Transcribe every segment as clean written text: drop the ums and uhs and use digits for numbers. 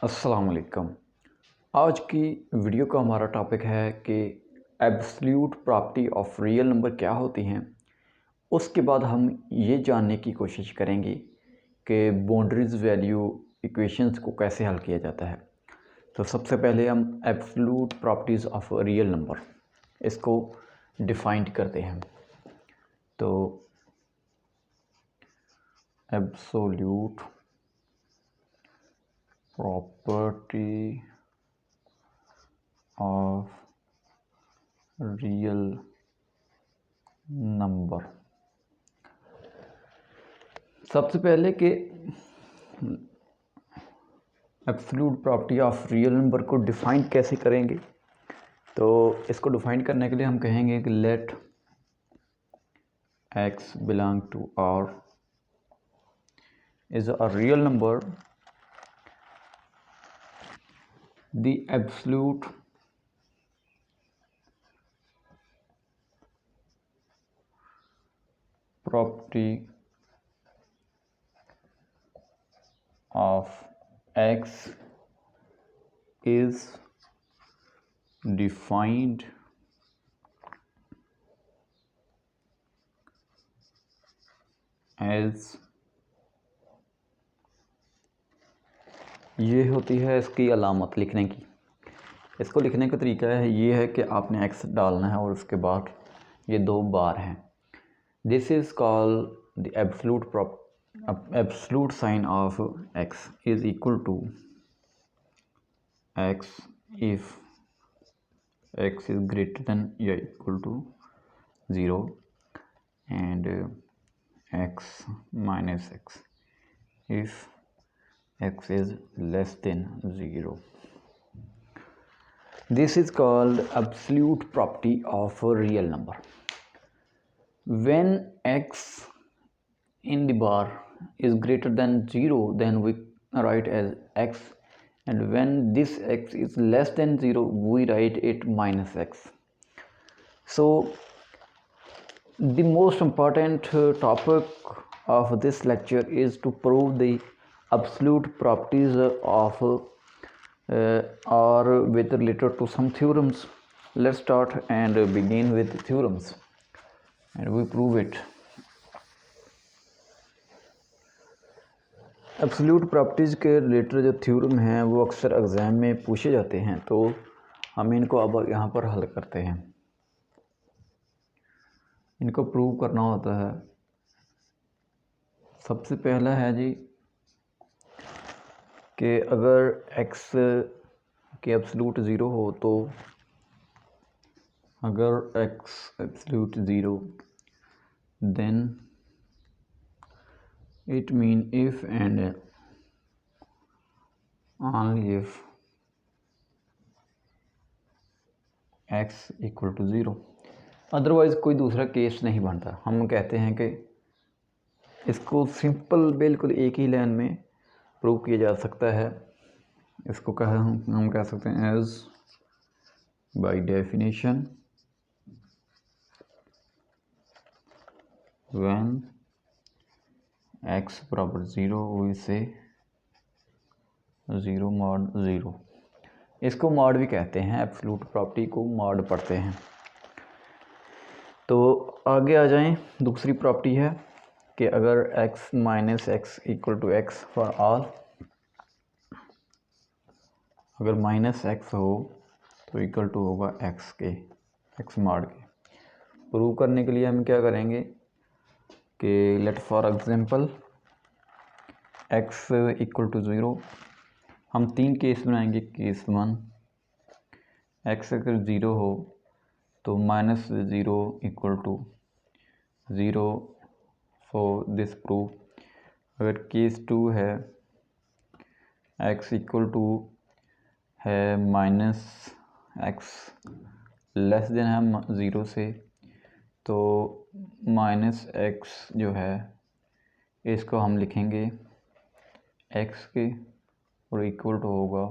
अस्सलाम वालेकुम। आज की वीडियो का हमारा टॉपिक है कि absolute property of real number क्या होती हैं। उसके बाद हम ये जानने की कोशिश करेंगे कि बाउंड्रीज वैल्यू इक्वेशंस को कैसे हल किया जाता है। तो सबसे पहले हम absolute properties of real number इसको डिफाइंड करते हैं। तो absolute property of real number, सबसे पहले कि absolute property of real number को डिफ़ाइन कैसे करेंगे। तो इसको डिफ़ाइन करने के लिए हम कहेंगे कि let x belong to R is a real number, the absolute property of x is defined as, ये होती है इसकी अलामत लिखने की। इसको लिखने का तरीका है ये है कि आपने x डालना है और उसके बाद ये दो बार हैं। This is called the absolute sign of x is equal to x if x is greater than or equal to 0 and x minus x if x is less than 0. This is called absolute property of a real number. When x in the bar is greater than 0, then we write as x, and when this x is less than 0, we write it minus x. So the most important topic of this lecture is to prove the absolute properties of or with related to some theorems. Let's start and begin with theorems and we prove it. Absolute properties के related जो theorem हैं वो अक्सर exam में पूछे जाते हैं, तो हम इनको अब यहाँ पर हल करते हैं। इनको प्रूव करना होता है। सबसे पहला है जी कि अगर x के एब्सोल्यूट ज़ीरो हो, तो अगर x absolute zero then it mean if and only if x equal to zero, otherwise कोई दूसरा केस नहीं बनता। हम कहते हैं कि इसको सिंपल बिल्कुल एक ही लाइन में प्रूव किया जा सकता है। इसको हम कह सकते हैं as by definition when x बराबर zero we say zero mod zero. इसको मॉड भी कहते हैं, एब्सोल्यूट प्रॉपर्टी को मॉड पढ़ते हैं। तो आगे आ जाएं। दूसरी प्रॉपर्टी है कि अगर x minus x equal to x for all, अगर माइनस एक्स हो तो इक्वल टू होगा x के, x मॉड के। प्रूव करने के लिए हम क्या करेंगे कि let for example x equal to zero, हम तीन केस बनाएंगे। केस वन, x अगर ज़ीरो हो तो minus zero equal to zero, so this prove. अगर केस टू है x इक्वल टू है माइनस एक्स लेस देन है ज़ीरो से, तो माइनस एक्स जो है इसको हम लिखेंगे x के और इक्वल टू होगा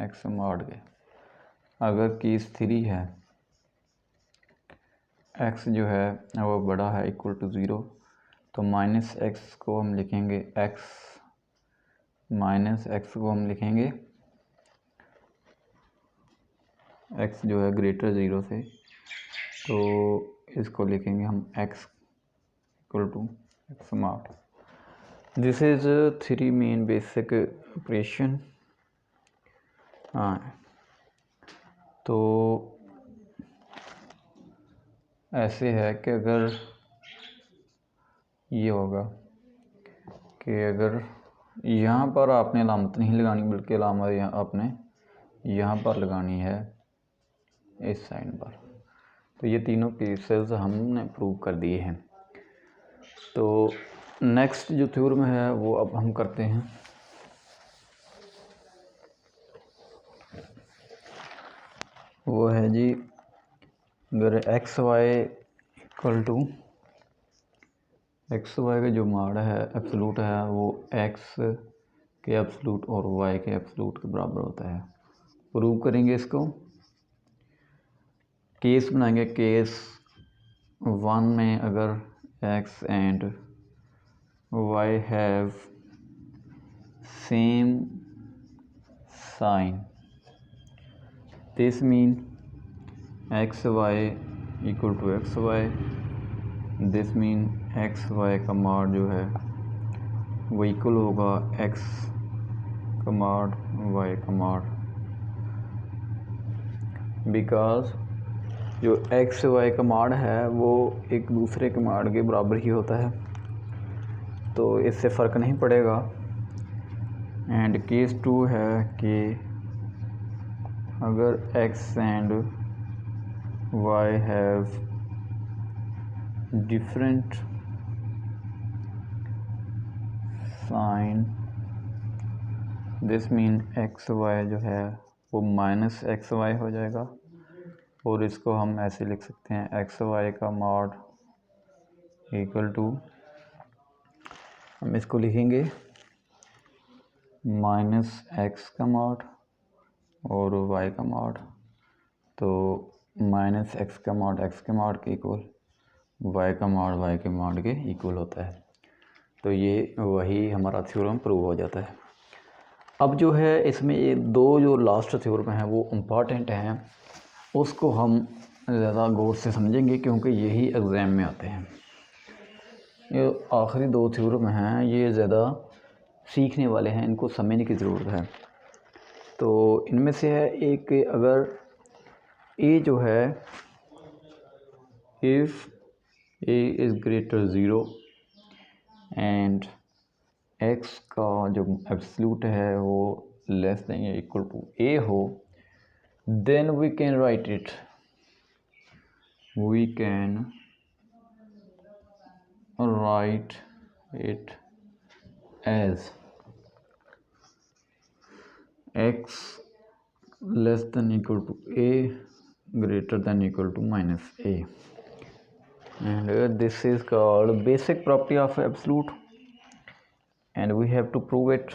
x मॉड के। अगर केस थ्री है x जो है वो बड़ा है इक्वल टू ज़ीरो, तो माइनस एक्स को हम लिखेंगे x माइनस एक्स को हम लिखेंगे, एक्स जो है ग्रेटर ज़ीरो से, तो इसको लिखेंगे हम x equal to x smart. This is 3 main basic operation. हाँ, तो ऐसे है कि अगर ये होगा कि अगर यहाँ पर आपने अलामत नहीं लगानी, बल्कि अलामत यहाँ आपने यहाँ पर लगानी है, इस साइड पर। तो ये तीनों केसेस हमने प्रूव कर दिए हैं। तो नेक्स्ट जो थ्योरम है वो अब हम करते हैं। वो है जी, अगर x y equal to, x y का जो मान है एब्सोल्यूट है वो एक्स के एब्सोल्यूट और वाई के एब्सोल्यूट के बराबर होता है। प्रूव करेंगे इसको, केस बनाएंगे। केस 1 में अगर x and y have same sign, this mean x y equal to x y, this mean x y का मॉड जो है वो इक्वल होगा एक्स का मॉड वाई का मॉड, बिकॉज जो एक्स वाई का मॉड है वो एक दूसरे के मॉड के बराबर ही होता है, तो इससे फ़र्क नहीं पड़ेगा। एंड केस 2 है कि अगर x and y have different sign, this mean x y जो है वो माइनस एक्स वाई हो जाएगा, और इसको हम ऐसे लिख सकते हैं एक्स वाई का मॉड इक्वल टू, हम इसको लिखेंगे माइनस एक्स का मॉड और वाई का मॉड, तो माइनस एक्स का मॉड एक्स के मॉड के इक्वल, वाई का मॉड वाई के मॉड के इक्वल होता है। तो ये वही हमारा थ्योरम प्रूव हो जाता है। अब जो है इसमें ये दो जो लास्ट थ्योरम हैं वो इम्पॉर्टेंट हैं, उसको हम ज़्यादा गौर से समझेंगे क्योंकि यही एग्ज़ाम में आते हैं। ये आखिरी दो थ्योरम हैं, ये ज़्यादा सीखने वाले हैं, इनको समझने की ज़रूरत है। तो इनमें से है एक, अगर ए जो है, if a is greater zero and x का जो एब्सोल्यूट है वो लेस देन या इक्वल टू ए हो, then we can write it, we can write it as x less than equal to a greater than equal to minus a, and this is called basic property of absolute, and we have to prove it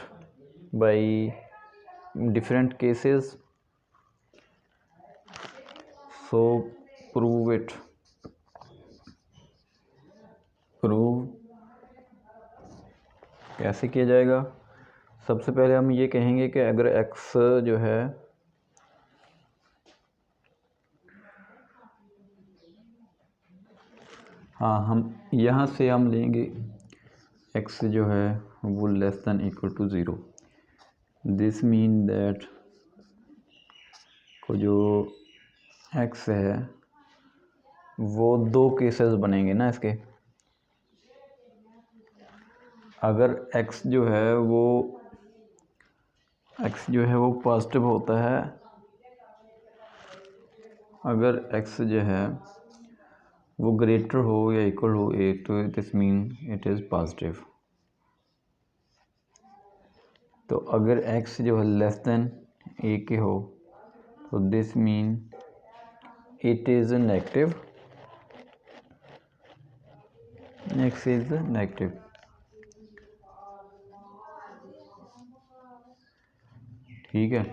by different cases. So prove it, prove कैसे किया जाएगा? सबसे पहले हम ये कहेंगे कि अगर x जो है हाँ, हम यहाँ से हम लेंगे x जो है वो less than equal to zero, this mean that को जो x है वो दो केसेस बनेंगे ना इसके। अगर x जो है वो पॉजिटिव होता है, अगर x जो है वो ग्रेटर हो या इक्वल हो a, तो this mean it is positive. तो अगर x जो है लेस देन a के हो तो this mean it is negative, x is negative. ठीक है,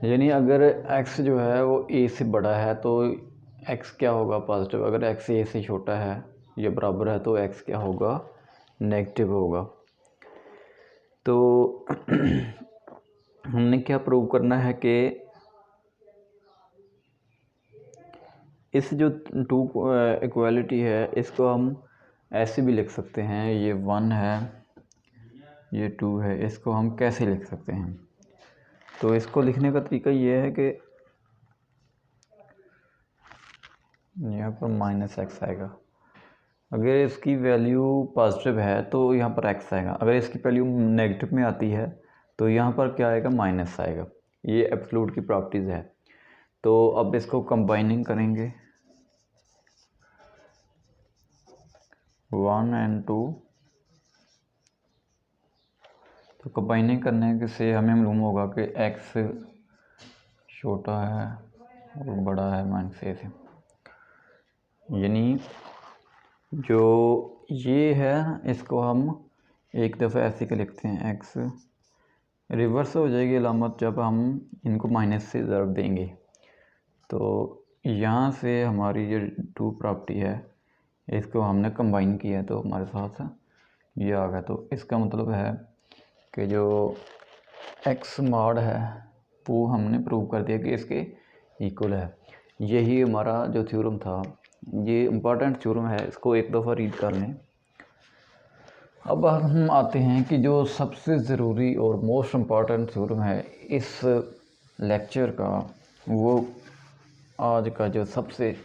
यानी अगर x जो है वो a से बड़ा है तो x क्या होगा? पॉजिटिव। अगर x a से छोटा है या बराबर है तो x क्या होगा? नेगेटिव होगा। तो हमने क्या प्रूव करना है कि इस जो टू इक्वालिटी है इसको हम ऐसे भी लिख सकते हैं, ये 1 है ये 2 है, इसको हम कैसे लिख सकते हैं। तो इसको लिखने का तरीका ये है कि यहाँ पर -x आएगा, अगर इसकी वैल्यू पॉजिटिव है तो यहाँ पर x आएगा, अगर इसकी वैल्यू नेगेटिव में आती है तो यहाँ पर क्या आएगा, माइनस आएगा। ये एब्सोल्यूट की प्रॉपर्टीज़ है। तो अब इसको कंबाइनिंग करेंगे 1 और 2, तो कंबाइनिंग करने से हमें मालूम होगा कि x छोटा है और बड़ा है -a से, यानी जो ये है इसको हम एक दफ़ा ऐसे के लिखते हैं, x रिवर्स हो जाएगी अलामत जब हम इनको माइनस से ज़रब देंगे। तो यहाँ से हमारी जो 2 प्रॉपर्टी है इसको हमने कंबाइन किया तो हमारे साथ ये आ गया। तो इसका मतलब है कि जो x मॉड है वो हमने प्रूव कर दिया कि इसके इक्वल है। यही हमारा जो थ्योरम था, ये इम्पॉर्टेंट थ्योरम है, इसको एक दफ़ा रीड कर लें। अब हम आते हैं कि जो सबसे ज़रूरी और मोस्ट इम्पॉर्टेंट थ्योरम है इस लेक्चर का, वो आज का जो सबसे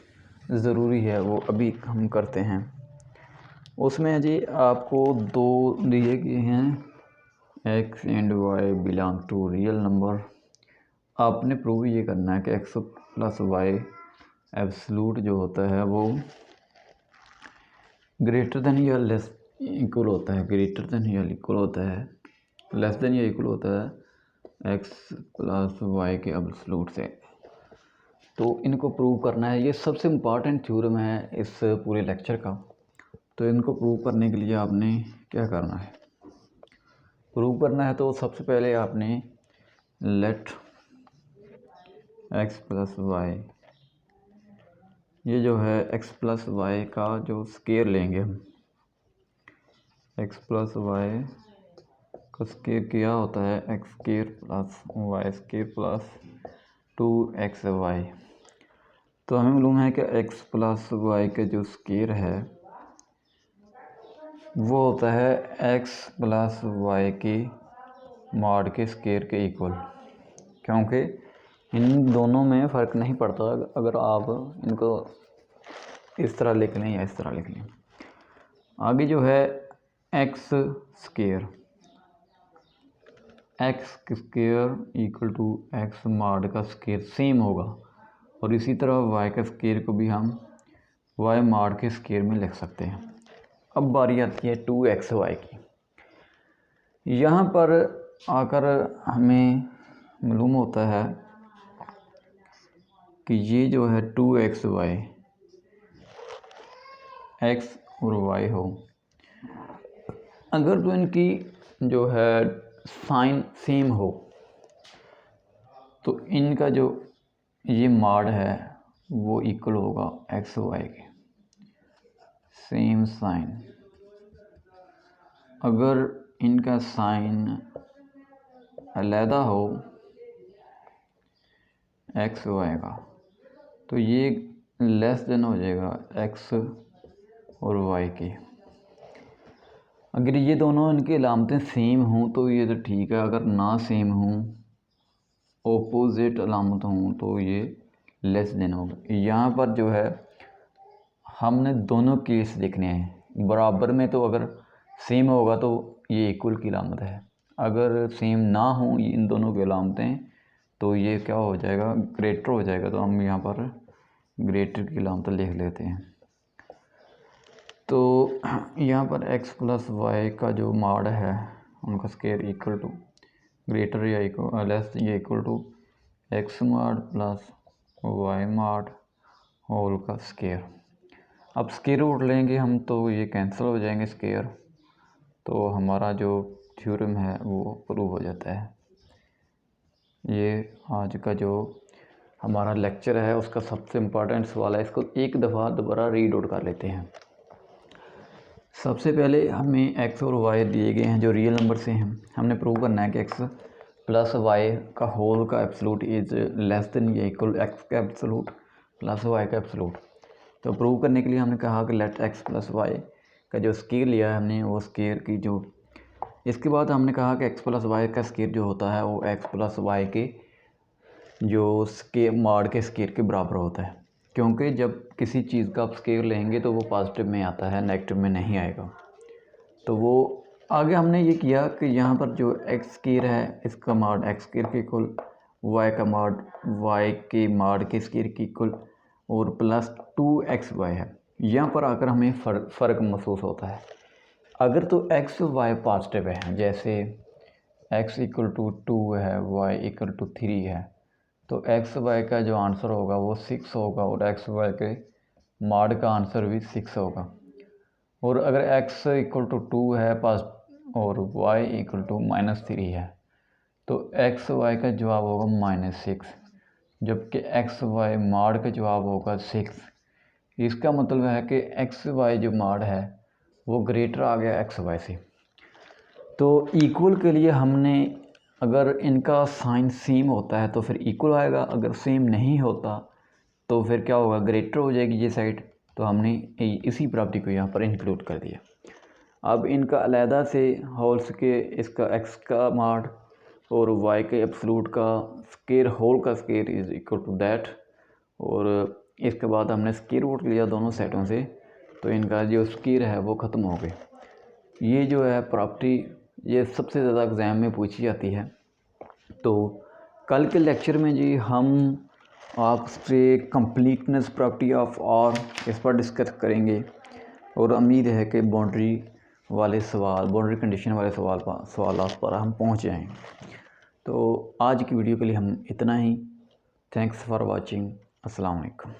ज़रूरी है वो अभी हम करते हैं। उसमें जी आपको 2 दिए गए हैं, x एंड y belong to real number. आपने प्रूव ये करना है कि x प्लस वाई एब्सोल्यूट जो होता है वो ग्रेटर देन या लेस इक्वल होता है, ग्रेटर देन या इक्वल होता है, लेस देन या इक्वल होता है x प्लस वाई के एब्सोल्यूट से। तो इनको प्रूव करना है, ये सबसे इम्पॉर्टेंट थ्योरम है इस पूरे लेक्चर का। तो इनको प्रूव करने के लिए आपने क्या करना है, प्रूव करना है तो सबसे पहले आपने लेट x प्लस वाई, ये जो है x प्लस वाई का जो स्केयर लेंगे हम, x प्लस वाई का स्केयर क्या होता है, x स्केयर प्लस वाई स्केयर प्लस 2xy। तो हमें मालूम है कि x प्लस वाई का जो स्केयर है वो होता है x प्लस वाई की मॉड के स्केयर के इक्वल, क्योंकि इन दोनों में फ़र्क नहीं पड़ता अगर आप इनको इस तरह लिख लें या इस तरह लिख लें। आगे जो है x square, x square equal to x mod का स्केयर सेम होगा, और इसी तरह y का स्केयर को भी हम y मॉड के स्केयर में लिख सकते हैं। अब बारी आती है 2xy की। यहाँ पर आकर हमें मालूम होता है कि ये जो है 2xy, x और y हो, अगर तो इनकी जो है साइन सेम हो तो इनका जो ये मॉड है वो इक्वल होगा x y के, सेम साइन। अगर इनका साइन अलहदा हो x y का तो ये लेस देन हो जाएगा x और y की। अगर ये दोनों इनकी अलामतें सेम हों तो ये तो ठीक है, अगर ना सेम हों, ऑपोजिट अलामत हों, तो ये लेस देन होगा। यहाँ पर जो है हमने दोनों केस देखने हैं, बराबर में तो अगर सेम होगा तो ये इक्वल की अलामत है, अगर सेम ना हो इन दोनों की अलामतें तो ये क्या हो जाएगा, ग्रेटर हो जाएगा। तो हम यहाँ पर ग्रेटर की अलामत लिख लेते हैं। तो यहाँ पर x प्लस वाई का जो मॉड है उनका स्केयर इक्वल टू ग्रेटर या इक्वल लेस या equal to x mod plus y mod whole का स्केयर। अब स्केयर रूट लेंगे हम तो ये कैंसिल हो जाएंगे स्केयर, तो हमारा जो थ्योरम है वो प्रूव हो जाता है। ये आज का जो हमारा लेक्चर है उसका सबसे इम्पोर्टेंट सवाल है, इसको एक दफ़ा दोबारा रीड आउट कर लेते हैं। सबसे पहले हमें एक्स और वाई दिए गए हैं जो रियल नंबर से हैं। हमने प्रूव करना है कि एक्स प्लस वाई का होल का एब्सोल्यूट इज लेस देन या इक्वल एक्स का एब्सोल्यूट प्लस वाई का एब्सोल्यूट। तो प्रूव करने के लिए हमने कहा कि लेट एक्स प्लस वाई का जो स्केयर लिया है हमने वो स्केयर की जो, इसके बाद हमने कहा कि एक्स प्लस वाई का स्केयर जो होता है वो एक्स प्लस वाई के जो स्केयर मॉड के स्केयर के बराबर होता है, क्योंकि जब किसी चीज़ का आप स्केयर लेंगे तो वो पॉजिटिव में आता है, नेगेटिव में नहीं आएगा। तो वो आगे हमने ये किया कि यहाँ पर जो एक्स स्केयर है इसका मॉड एक्स स्केयर के इक्वल, वाई का मॉड वाई के मॉड के स्केयर के इक्वल और प्लस 2xy है। यहाँ पर आकर हमें फ़र्क महसूस होता है। अगर तो एक्स वाई पॉजिटिव है, जैसे x इक्वल टू 2 है, y इक्वल टू 3 है, तो एक्स वाई का जो आंसर होगा वो 6 होगा और एक्स वाई के मॉड का आंसर भी 6 होगा। और अगर x इक्वल टू 2 है पास और y इक्वल टू -3 है तो एक्स वाई का जवाब होगा -6, जबकि एक्स वाई मॉड का जवाब होगा 6। इसका मतलब है कि एक्स वाई जो मॉड है वो ग्रेटर आ गया एक्स वाई से। तो इक्वल के लिए हमने, अगर इनका साइन सेम होता है तो फिर इक्वल आएगा, अगर सेम नहीं होता तो फिर क्या होगा, ग्रेटर हो जाएगी ये साइड। तो हमने इसी प्रॉपर्टी को यहाँ पर इंक्लूड कर दिया। अब इनका अलहदा से होल्स के इसका एक्स का मॉड और वाई के एब्सोल्यूट का स्केयर होल का square is equal to that, और इसके बाद हमने स्केयर रूट लिया दोनों सेटों से, तो इनका जो स्केयर है वो ख़त्म हो गए। ये जो है प्रॉपर्टी ये सबसे ज़्यादा एग्ज़ाम में पूछी जाती है। तो कल के लेक्चर में जी हम आपसे कंप्लीटनेस प्रॉपर्टी ऑफ और इस पर डिस्कस करेंगे, और उम्मीद है कि बाउंड्री वाले सवाल, बाउंड्री कंडीशन वाले सवाल पर हम पहुंच जाएंगे। तो आज की वीडियो के लिए हम इतना ही। Thanks for watching. अस्सलाम वालेकुम।